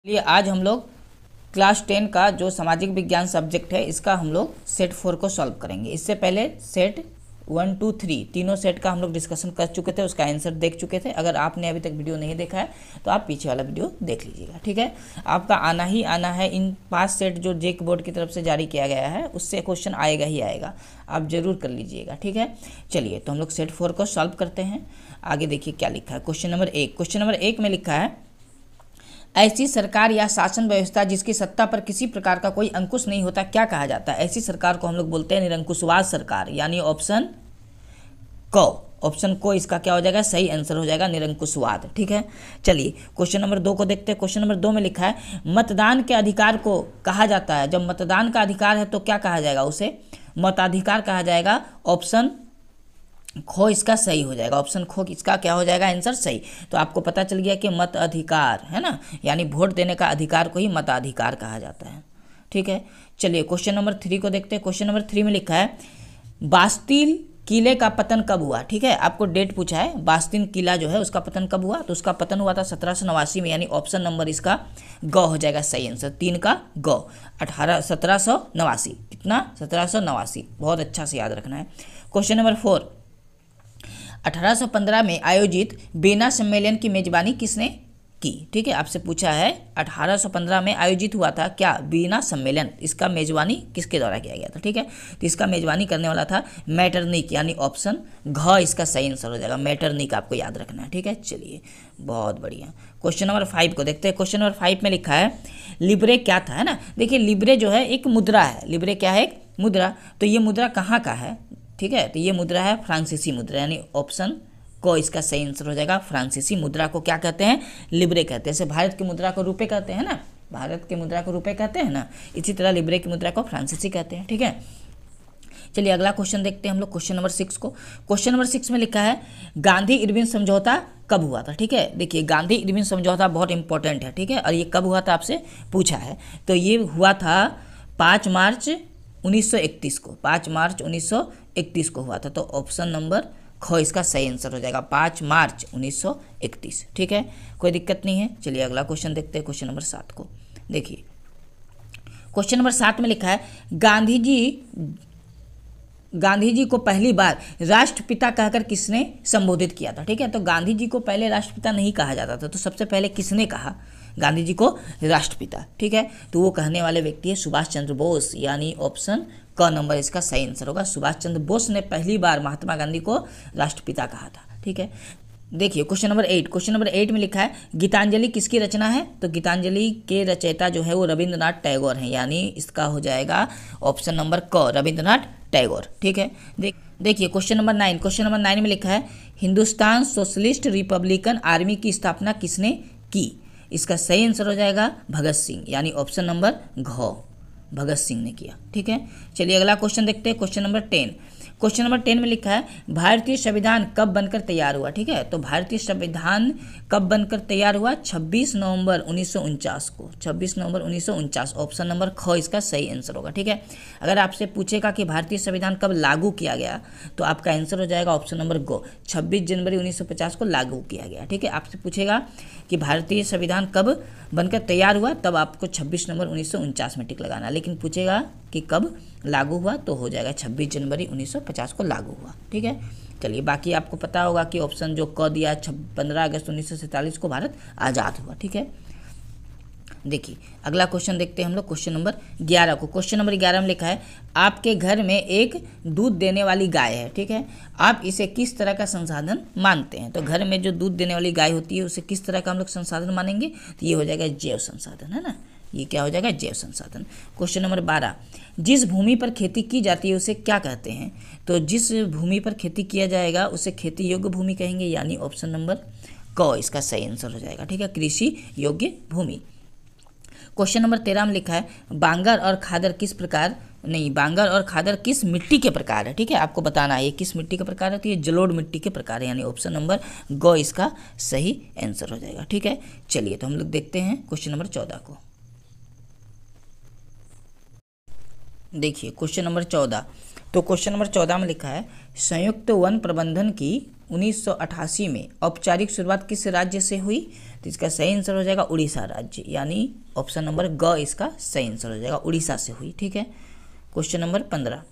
लिए आज हम लोग क्लास 10 का जो सामाजिक विज्ञान सब्जेक्ट है इसका हम लोग सेट 4 को सॉल्व करेंगे। इससे पहले सेट 1, 2, 3 तीनों सेट का हम लोग डिस्कशन कर चुके थे, उसका आंसर देख चुके थे। अगर आपने अभी तक वीडियो नहीं देखा है तो आप पीछे वाला वीडियो देख लीजिएगा, ठीक है। आपका आना ही आना है। इन 5 सेट जो जेक बोर्ड की तरफ से जारी किया गया है उससे क्वेश्चन आएगा ही आएगा, आप जरूर कर लीजिएगा, ठीक है। चलिए तो हम लोग सेट 4 को सॉल्व करते हैं। आगे देखिए क्या लिखा है। क्वेश्चन नंबर 1 में लिखा है, ऐसी सरकार या शासन व्यवस्था जिसकी सत्ता पर किसी प्रकार का कोई अंकुश नहीं होता क्या कहा जाता है। ऐसी सरकार को हम लोग बोलते हैं निरंकुशवाद सरकार, यानी ऑप्शन को इसका क्या हो जाएगा, सही आंसर हो जाएगा निरंकुशवाद, ठीक है। चलिए क्वेश्चन नंबर 2 को देखते हैं। क्वेश्चन नंबर 2 में लिखा है, मतदान के अधिकार को कहा जाता है, जब मतदान का अधिकार है तो क्या कहा जाएगा, उसे मताधिकार कहा जाएगा। ऑप्शन खो इसका सही हो जाएगा, ऑप्शन खो इसका क्या हो जाएगा, आंसर सही। तो आपको पता चल गया कि मत अधिकार है ना, यानी वोट देने का अधिकार को ही मताधिकार कहा जाता है, ठीक है। चलिए क्वेश्चन नंबर 3 को देखते हैं। क्वेश्चन नंबर 3 में लिखा है, बास्तिल किले का पतन कब हुआ, ठीक है। आपको डेट पूछा है, बास्तिल किला जो है उसका पतन कब हुआ, तो उसका पतन हुआ था 1789 में, यानी ऑप्शन नंबर इसका ग हो जाएगा सही आंसर। 3 का ग 1789, कितना 1789, बहुत अच्छा से याद रखना है। क्वेश्चन नंबर 4, 1815 में आयोजित बीना सम्मेलन की मेजबानी किसने की, ठीक है। आपसे पूछा है 1815 में आयोजित हुआ था क्या बीना सम्मेलन, इसका मेजबानी किसके द्वारा किया गया था, ठीक है। तो इसका मेजबानी करने वाला था मैटरनिक, यानी ऑप्शन घ इसका सही आंसर हो जाएगा। मैटरनिक आपको याद रखना है, ठीक है। चलिए बहुत बढ़िया। क्वेश्चन नंबर 5 को देखते हैं। क्वेश्चन नंबर 5 में लिखा है, लिब्रे क्या था, है ना। देखिए लिब्रे जो है एक मुद्रा है, लिब्रे क्या है, एक मुद्रा। तो ये मुद्रा कहाँ का है, ठीक है। तो ये मुद्रा है फ्रांसीसी मुद्रा, यानी ऑप्शन को इसका सही आंसर हो जाएगा। फ्रांसीसी मुद्रा को क्या कहते हैं, लिब्रे कहते हैं। जैसे भारत की मुद्रा को रुपए कहते हैं ना, भारत की मुद्रा को रुपए कहते हैं ना, इसी तरह लिब्रे की मुद्रा को फ्रांसीसी कहते हैं, ठीक है। चलिए अगला क्वेश्चन देखते हैं हम लोग, क्वेश्चन नंबर 6 को। क्वेश्चन नंबर 6 में लिखा है, गांधी इरविन समझौता कब हुआ था, ठीक है। देखिए गांधी इरविन समझौता बहुत इंपॉर्टेंट है, ठीक है, और ये कब हुआ था आपसे पूछा है। तो ये हुआ था 5 मार्च 1931 को, 5 मार्च 1931 को हुआ था। तो ऑप्शन नंबर ख इसका सही आंसर हो जाएगा, 5 मार्च 1931, ठीक है, कोई दिक्कत नहीं है। चलिए अगला क्वेश्चन देखते हैं, क्वेश्चन नंबर 7 को। देखिए क्वेश्चन नंबर 7 में लिखा है, गांधी जी को पहली बार राष्ट्रपिता कहकर किसने संबोधित किया था, ठीक है। तो गांधी जी को पहले राष्ट्रपिता नहीं कहा जाता था, तो सबसे पहले किसने कहा गांधी जी को राष्ट्रपिता, ठीक है। तो वो कहने वाले व्यक्ति है सुभाष चंद्र बोस, यानी ऑप्शन क नंबर इसका सही आंसर होगा। सुभाष चंद्र बोस ने पहली बार महात्मा गांधी को राष्ट्रपिता कहा था, ठीक है। देखिए क्वेश्चन नंबर 8, क्वेश्चन नंबर 8 में लिखा है, गीतांजलि किसकी रचना है। तो गीतांजलि के रचयिता जो है वो रविंद्रनाथ टैगोर हैं, यानी इसका हो जाएगा ऑप्शन नंबर क, रविंद्रनाथ टैगोर, ठीक है। देखिए क्वेश्चन नंबर 9, क्वेश्चन नंबर 9 में लिखा है, हिंदुस्तान सोशलिस्ट रिपब्लिकन आर्मी की स्थापना किसने की। इसका सही आंसर हो जाएगा भगत सिंह, यानी ऑप्शन नंबर घ, भगत सिंह ने किया, ठीक है। चलिए अगला क्वेश्चन देखते हैं, क्वेश्चन नंबर 10। क्वेश्चन नंबर 10 में लिखा है, भारतीय संविधान कब बनकर तैयार हुआ, ठीक है। तो भारतीय संविधान कब बनकर तैयार हुआ, 26 नवंबर 1949 को, 26 नवंबर 1949, ऑप्शन नंबर ख इसका सही आंसर होगा, ठीक है। अगर आपसे पूछेगा कि भारतीय संविधान कब लागू किया गया, तो आपका आंसर हो जाएगा ऑप्शन नंबर गो, 26 जनवरी 1950 को लागू किया गया, ठीक है। आपसे पूछेगा कि भारतीय संविधान कब बनकर तैयार हुआ, तब आपको 26 नवंबर 1949 में टिक लगाना, लेकिन पूछेगा कि कब लागू हुआ तो हो जाएगा 26 जनवरी 1950 को लागू हुआ, ठीक है। चलिए बाकी आपको पता होगा कि ऑप्शन जो क दिया 15 अगस्त 1947 को भारत आज़ाद हुआ, ठीक है। देखिए अगला क्वेश्चन देखते हैं हम लोग, क्वेश्चन नंबर 11 को। क्वेश्चन नंबर 11 में लिखा है, आपके घर में एक दूध देने वाली गाय है, ठीक है। आप इसे किस तरह का संसाधन मानते हैं। तो घर में जो दूध देने वाली गाय होती है उसे किस तरह का हम लोग संसाधन मानेंगे, तो ये हो जाएगा जैव संसाधन, है ना, ये क्या हो जाएगा, जैव संसाधन। क्वेश्चन नंबर 12, जिस भूमि पर खेती की जाती है उसे क्या कहते हैं। तो जिस भूमि पर खेती किया जाएगा उसे खेती योग्य भूमि कहेंगे, यानी ऑप्शन नंबर क इसका सही आंसर हो जाएगा, ठीक है, कृषि योग्य भूमि। क्वेश्चन नंबर 13 में लिखा है, बांगर और खादर किस मिट्टी के प्रकार है, ठीक है। आपको बताना है ये किस मिट्टी के प्रकार है, तो ये जलोढ़ मिट्टी के प्रकार है, यानी ऑप्शन नंबर ग इसका सही आंसर हो जाएगा, ठीक है। चलिए तो हम लोग देखते हैं क्वेश्चन नंबर 14 को। देखिए क्वेश्चन नंबर 14, तो क्वेश्चन नंबर 14 में लिखा है, संयुक्त वन प्रबंधन की 1988 में औपचारिक शुरुआत किस राज्य से हुई? तो इसका सही आंसर हो जाएगा उड़ीसा राज्य, यानी ऑप्शन नंबर ग इसका सही आंसर हो जाएगा, उड़ीसा से हुई। ठीक है, क्वेश्चन नंबर 15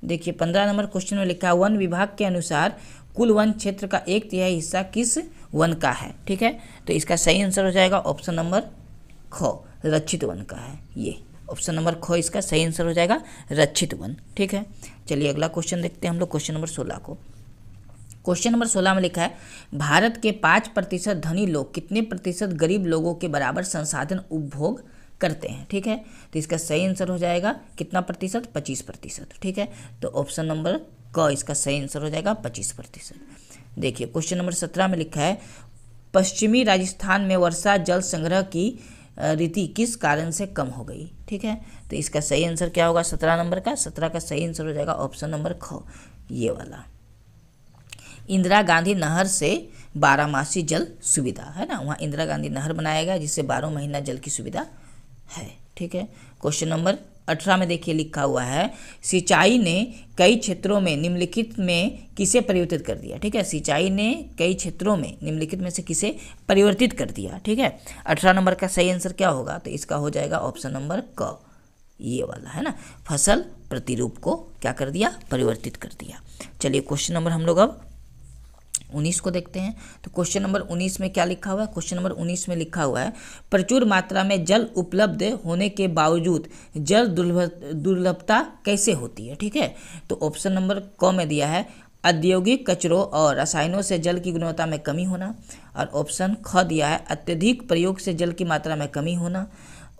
देखिए, 15 नंबर क्वेश्चन में लिखा है वन विभाग के अनुसार कुल वन क्षेत्र का 1/3 हिस्सा किस वन का है? ठीक है, तो इसका सही आंसर हो जाएगा ऑप्शन नंबर ख, रक्षित वन का है। ये ऑप्शन नंबर ख इसका सही आंसर हो जाएगा, रक्षित वन। ठीक है, चलिए अगला क्वेश्चन देखते हैं हम लोग, क्वेश्चन नंबर 16 को। क्वेश्चन नंबर 16 में लिखा है भारत के 5% धनी लोग कितने प्रतिशत गरीब लोगों के बराबर संसाधन उपभोग करते हैं? ठीक है, तो इसका सही आंसर हो जाएगा कितना प्रतिशत? 25%। ठीक है, तो ऑप्शन नंबर क इसका सही आंसर हो जाएगा 25%। देखिए क्वेश्चन नंबर 17 में लिखा है पश्चिमी राजस्थान में वर्षा जल संग्रह की रीति किस कारण से कम हो गई? ठीक है, तो इसका सही आंसर क्या होगा? 17 नंबर का 17 का सही आंसर हो जाएगा ऑप्शन नंबर ख, ये वाला। इंदिरा गांधी नहर से 12मासी जल सुविधा है ना, वहाँ इंदिरा गांधी नहर बनाया गया जिससे 12 महीना जल की सुविधा है। ठीक है, क्वेश्चन नंबर 18 में देखिए लिखा हुआ है सिंचाई ने कई क्षेत्रों में निम्नलिखित में किसे परिवर्तित कर दिया? ठीक है, सिंचाई ने कई क्षेत्रों में निम्नलिखित में से किसे परिवर्तित कर दिया? ठीक है, 18 नंबर का सही आंसर क्या होगा? तो इसका हो जाएगा ऑप्शन नंबर क, ये वाला है ना, फसल प्रतिरूप को क्या कर दिया? परिवर्तित कर दिया। चलिए क्वेश्चन नंबर हम लोग अब 19 को देखते हैं। तो क्वेश्चन नंबर 19 में क्या लिखा हुआ है? क्वेश्चन नंबर 19 में लिखा हुआ है प्रचुर मात्रा में जल उपलब्ध होने के बावजूद जल दुर्लभता कैसे होती है? ठीक है, तो ऑप्शन नंबर क में दिया है औद्योगिक कचरों और रसायनों से जल की गुणवत्ता में कमी होना, और ऑप्शन ख दिया है अत्यधिक प्रयोग से जल की मात्रा में कमी होना,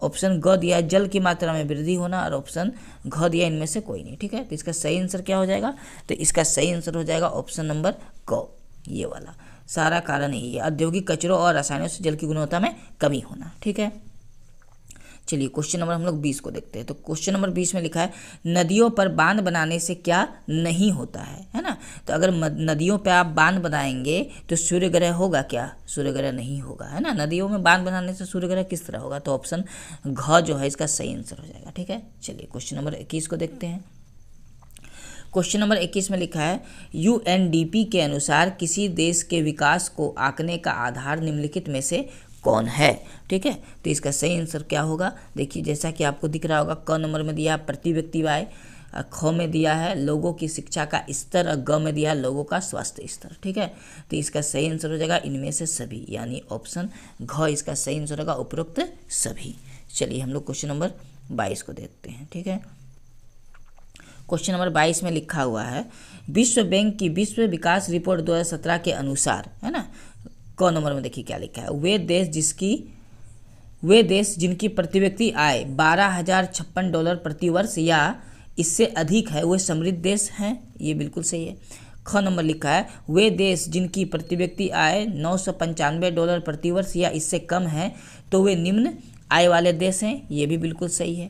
ऑप्शन ग दिया है जल की मात्रा में वृद्धि होना, और ऑप्शन घ दिया इनमें से कोई नहीं। ठीक है, तो इसका सही आंसर क्या हो जाएगा? तो इसका सही आंसर हो जाएगा ऑप्शन नंबर क, ये वाला। सारा कारण यही है, औद्योगिक कचरों और रसायनों से जल की गुणवत्ता में कमी होना। ठीक है, चलिए क्वेश्चन नंबर हम लोग 20 को देखते हैं। तो क्वेश्चन नंबर 20 में लिखा है नदियों पर बांध बनाने से क्या नहीं होता है ना? तो अगर नदियों पे आप बांध बनाएंगे तो सूर्य ग्रह होगा क्या? सूर्य ग्रह नहीं होगा, है ना। नदियों में बांध बनाने से सूर्य ग्रह किस तरह होगा? तो ऑप्शन घ जो है इसका सही आंसर हो जाएगा। ठीक है, चलिए क्वेश्चन नंबर 21 को देखते हैं। क्वेश्चन नंबर 21 में लिखा है यूएनडीपी के अनुसार किसी देश के विकास को आंकने का आधार निम्नलिखित में से कौन है? ठीक है, तो इसका सही आंसर क्या होगा? देखिए जैसा कि आपको दिख रहा होगा, क नंबर में दिया है प्रति व्यक्ति आय, ख में दिया है लोगों की शिक्षा का स्तर, और ग में दिया है लोगों का स्वास्थ्य स्तर। ठीक है, तो इसका सही आंसर हो जाएगा इनमें से सभी, यानी ऑप्शन घ इसका सही आंसर होगा उपरोक्त सभी। चलिए हम लोग क्वेश्चन नंबर 22 को देखते हैं। ठीक है, क्वेश्चन नंबर 22 में लिखा हुआ है विश्व बैंक की विश्व विकास रिपोर्ट 2017 के अनुसार, है ना, क नंबर में देखिए क्या लिखा है वे देश जिनकी प्रति व्यक्ति आय $12,056 प्रति वर्ष या इससे अधिक है वे समृद्ध देश हैं। ये बिल्कुल सही है। ख नंबर लिखा है वे देश जिनकी प्रति व्यक्ति आय $995 प्रति वर्ष या इससे कम है तो वे निम्न आय वाले देश हैं। ये भी बिल्कुल सही है।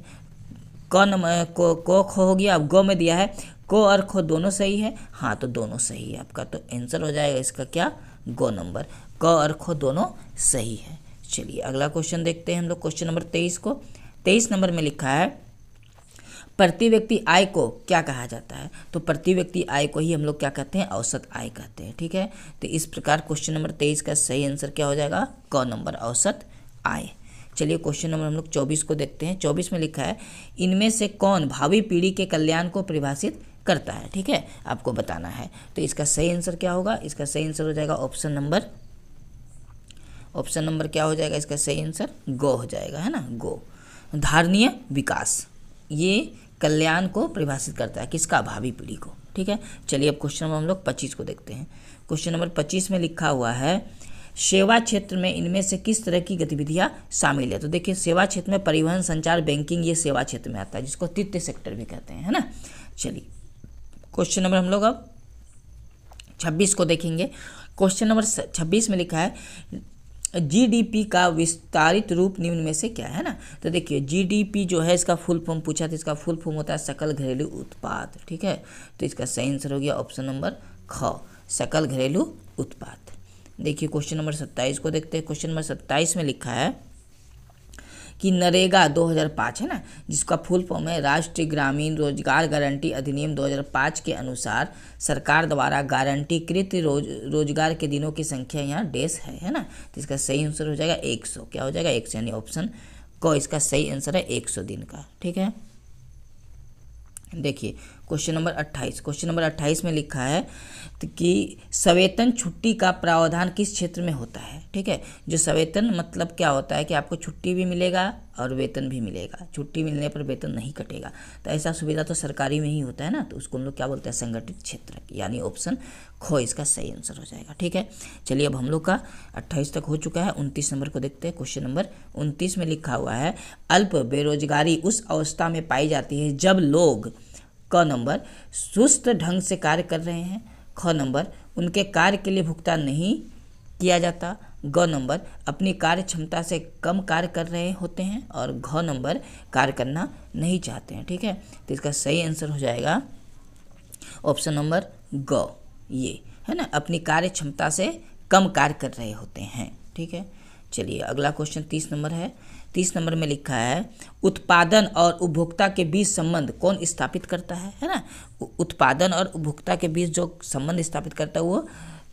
क नंबर को ख हो गया। अब ग में दिया है को और ख दोनों सही है। हाँ, तो दोनों सही है आपका, तो आंसर हो जाएगा इसका क्या? ग नंबर। क और ख दोनों सही है। चलिए अगला क्वेश्चन देखते हैं हम लोग, क्वेश्चन नंबर 23 को। 23 नंबर में लिखा है प्रति व्यक्ति आय को क्या कहा जाता है? तो प्रति व्यक्ति आय को ही हम लोग क्या कहते हैं? औसत आय कहते हैं। ठीक है, तो इस प्रकार क्वेश्चन नंबर 23 का सही आंसर क्या हो जाएगा? क नंबर, औसत आय। चलिए क्वेश्चन नंबर हम लोग 24 को देखते हैं। 24 में लिखा है इनमें से कौन भावी पीढ़ी के कल्याण को परिभाषित करता है? ठीक है, आपको बताना है। तो इसका सही आंसर क्या होगा? इसका सही आंसर हो जाएगा ऑप्शन नंबर क्या हो जाएगा? इसका सही आंसर गो हो जाएगा, है ना, गो। धारणीय विकास ये कल्याण को परिभाषित करता है, किसका? भावी पीढ़ी को। ठीक है, चलिए अब क्वेश्चन नंबर हम लोग 25 को देखते हैं। क्वेश्चन नंबर 25 में लिखा हुआ है सेवा क्षेत्र में इनमें से किस तरह की गतिविधियां शामिल है? तो देखिए सेवा क्षेत्र में परिवहन, संचार, बैंकिंग ये सेवा क्षेत्र में आता है, जिसको तृतीय सेक्टर भी कहते हैं, है ना। चलिए क्वेश्चन नंबर हम लोग अब 26 को देखेंगे। क्वेश्चन नंबर 26 में लिखा है जीडीपी का विस्तारित रूप निम्न में से क्या है ना? तो देखिए जीडीपी जो है इसका फुल फॉर्म पूछा था, इसका फुल फॉर्म होता है सकल घरेलू उत्पाद। ठीक है, तो इसका सही आंसर हो गया ऑप्शन नंबर ख, सकल घरेलू उत्पाद। देखिए क्वेश्चन नंबर 27 को देखते हैं। क्वेश्चन नंबर 27 में लिखा है कि नरेगा 2005 है ना, जिसका फुल फॉर्म है राष्ट्रीय ग्रामीण रोजगार गारंटी अधिनियम 2005 के अनुसार सरकार द्वारा गारंटीकृत रोजगार के दिनों की संख्या यहाँ डेस है ना। तो इसका सही आंसर हो जाएगा 100। क्या हो जाएगा 100, यानी ऑप्शन को इसका सही आंसर है 100 दिन का। ठीक है, देखिए क्वेश्चन नंबर 28। क्वेश्चन नंबर 28 में लिखा है कि सवेतन छुट्टी का प्रावधान किस क्षेत्र में होता है। ठीक है, जो सवेतन मतलब क्या होता है कि आपको छुट्टी भी मिलेगा और वेतन भी मिलेगा, छुट्टी मिलने पर वेतन नहीं कटेगा। तो ऐसा सुविधा तो सरकारी में ही होता है ना, तो उसको हम लोग क्या बोलते हैं, संगठित क्षेत्र, यानी ऑप्शन खो इसका सही आंसर हो जाएगा। ठीक है, चलिए अब हम लोग का 28 तक हो चुका है। 29 नंबर को देखते हैं। क्वेश्चन नंबर 29 में लिखा हुआ है अल्प बेरोजगारी उस अवस्था में पाई जाती है जब लोग क नंबर सुस्त ढंग से कार्य कर रहे हैं, ख नंबर उनके कार्य के लिए भुगतान नहीं किया जाता, ग नंबर अपनी कार्य क्षमता से कम कार्य कर रहे होते हैं, और घ नंबर कार्य करना नहीं चाहते हैं। ठीक है, तो इसका सही आंसर हो जाएगा ऑप्शन नंबर ग, ये है ना, अपनी कार्य क्षमता से कम कार्य कर रहे होते हैं। ठीक है, चलिए अगला क्वेश्चन 30 नंबर है। 30 नंबर में लिखा है उत्पादन और उपभोक्ता के बीच संबंध कौन स्थापित करता है ना। उत्पादन और उपभोक्ता के बीच जो संबंध स्थापित करता है वो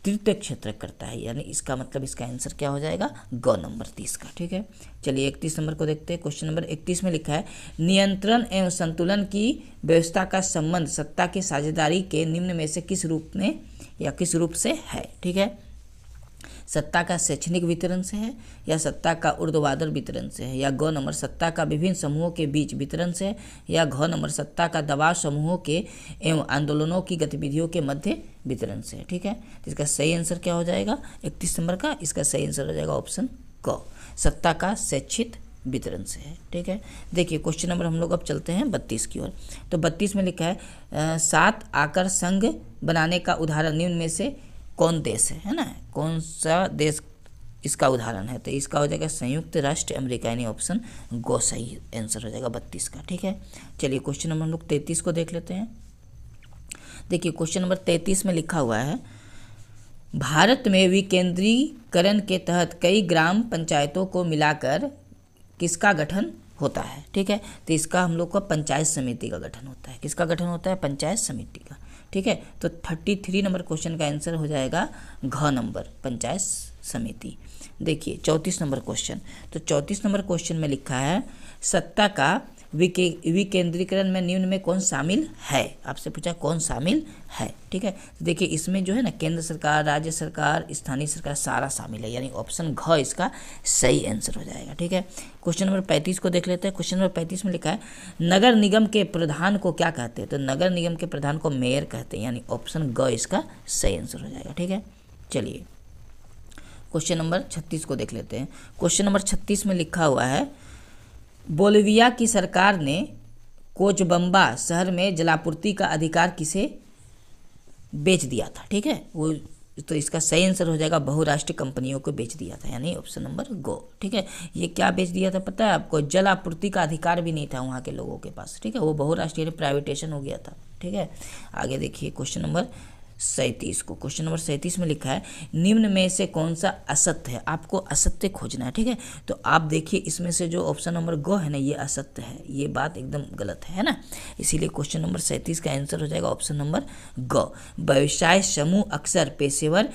तृतीय क्षेत्र करता है, यानी इसका मतलब इसका आंसर क्या हो जाएगा, ग नंबर 30 का। ठीक है, चलिए 31 नंबर को देखते हैं। क्वेश्चन नंबर 31 में लिखा है नियंत्रण एवं संतुलन की व्यवस्था का संबंध सत्ता की साझेदारी के निम्न में से किस रूप में या किस रूप से है। ठीक है, सत्ता का शैक्षणिक वितरण से है, या सत्ता का ऊर्ध्वाधर वितरण से है, या ग नंबर सत्ता का विभिन्न समूहों के बीच वितरण से है, या घ नंबर सत्ता का दबाव समूहों के एवं आंदोलनों की गतिविधियों के मध्य वितरण से है। ठीक है, तो इसका सही आंसर क्या हो जाएगा 31 नंबर का, इसका सही आंसर हो जाएगा ऑप्शन क, सत्ता का शैक्षिक वितरण से है। ठीक है, देखिए क्वेश्चन नंबर हम लोग अब चलते हैं 32 की ओर। तो 32 में लिखा है 7 आकर संघ बनाने का उदाहरण निम्न में से कौन देश है ना, कौन सा देश इसका उदाहरण है। तो इसका हो जाएगा संयुक्त राष्ट्र अमेरिका, यानी ऑप्शन गो सही आंसर हो जाएगा 32 का। ठीक है, चलिए क्वेश्चन नंबर हम लोग 33 को देख लेते हैं। देखिए क्वेश्चन नंबर 33 में लिखा हुआ है भारत में विकेंद्रीकरण के तहत कई ग्राम पंचायतों को मिलाकर किसका गठन होता है। ठीक है, तो इसका हम लोग का पंचायत समिति का गठन होता है। किसका गठन होता है, पंचायत समिति का। ठीक है, तो 33 नंबर क्वेश्चन का आंसर हो जाएगा घ नंबर, पंचायत समिति। देखिए 34 नंबर क्वेश्चन। तो 34 नंबर क्वेश्चन में लिखा है सत्ता का विकेंद्रीकरण में निम्न में कौन शामिल है, आपसे पूछा कौन शामिल है। ठीक है, तो देखिए इसमें जो है ना केंद्र सरकार, राज्य सरकार, स्थानीय सरकार सारा शामिल है, यानी ऑप्शन घ इसका सही आंसर हो जाएगा। ठीक है, क्वेश्चन नंबर 35 को देख लेते हैं। क्वेश्चन नंबर 35 में लिखा है नगर निगम के प्रधान को क्या कहते हैं। तो नगर निगम के प्रधान को मेयर कहते हैं, यानी ऑप्शन ग इसका सही आंसर हो जाएगा। ठीक है, चलिए क्वेश्चन नंबर 36 को देख लेते हैं। क्वेश्चन नंबर 36 में लिखा हुआ है बोलिविया की सरकार ने कोचबम्बा शहर में जलापूर्ति का अधिकार किसे बेच दिया था। ठीक है, वो तो इसका सही आंसर हो जाएगा बहुराष्ट्रीय कंपनियों को बेच दिया था, यानी ऑप्शन नंबर गो। ठीक है, ये क्या बेच दिया था पता है आपको, जल आपूर्ति का अधिकार भी नहीं था वहाँ के लोगों के पास। ठीक है, वो बहुराष्ट्रीय प्राइवेटेशन हो गया था। ठीक है, आगे देखिए क्वेश्चन नंबर 37 को। क्वेश्चन नंबर 37 में लिखा है निम्न में से कौन सा असत्य है, आपको असत्य खोजना है। ठीक है, तो आप देखिए इसमें से जो ऑप्शन नंबर गो है ना, ये असत्य है, ये बात एकदम गलत है ना, इसीलिए क्वेश्चन नंबर 37 का आंसर हो जाएगा ऑप्शन नंबर गो। व्यवसाय समूह अक्सर पेशेवर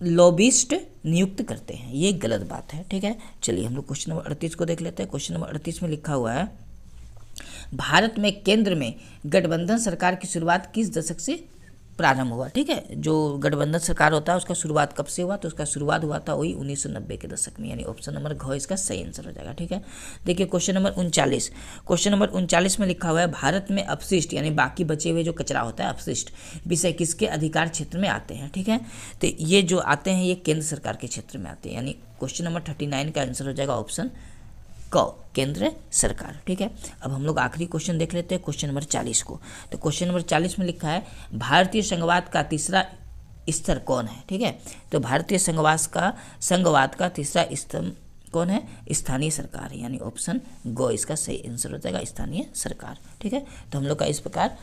लॉबिस्ट नियुक्त करते हैं, ये गलत बात है। ठीक है, चलिए हम लोग क्वेश्चन नंबर 38 को देख लेते हैं। क्वेश्चन नंबर 38 में लिखा हुआ है भारत में केंद्र में गठबंधन सरकार की शुरुआत किस दशक से प्रारंभ हुआ। ठीक है, जो गठबंधन सरकार होता है उसका शुरुआत कब से हुआ, तो उसका शुरुआत हुआ था वही 1990 के दशक में, यानी ऑप्शन नंबर घ इसका सही आंसर हो जाएगा। ठीक है, देखिए क्वेश्चन नंबर 39। क्वेश्चन नंबर 39 में लिखा हुआ है भारत में अपशिष्ट यानी बाकी बचे हुए जो कचरा होता है अपशिष्ट विषय किसके अधिकार क्षेत्र में आते हैं। ठीक है, तो ये जो आते हैं ये केंद्र सरकार के क्षेत्र में आते हैं, यानी क्वेश्चन नंबर 39 का आंसर हो जाएगा ऑप्शन क, केंद्र सरकार। ठीक है, अब हम लोग आखिरी क्वेश्चन देख लेते हैं क्वेश्चन नंबर 40 को। तो क्वेश्चन नंबर 40 में लिखा है भारतीय संघवाद का तीसरा स्तर कौन है। ठीक है, तो भारतीय संघवाद का तीसरा स्तंभ कौन है, स्थानीय सरकार है, यानी ऑप्शन गो इसका सही आंसर हो जाएगा स्थानीय सरकार। ठीक है, तो हम लोग का इस प्रकार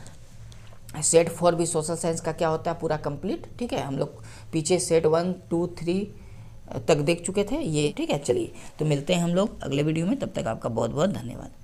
सेट 4 भी सोशल साइंस का क्या होता है पूरा कंप्लीट। ठीक है, हम लोग पीछे सेट 1, 2, 3 तक देख चुके थे ये, ठीक है। चलिए तो मिलते हैं हम लोग अगले वीडियो में, तब तक आपका बहुत बहुत धन्यवाद।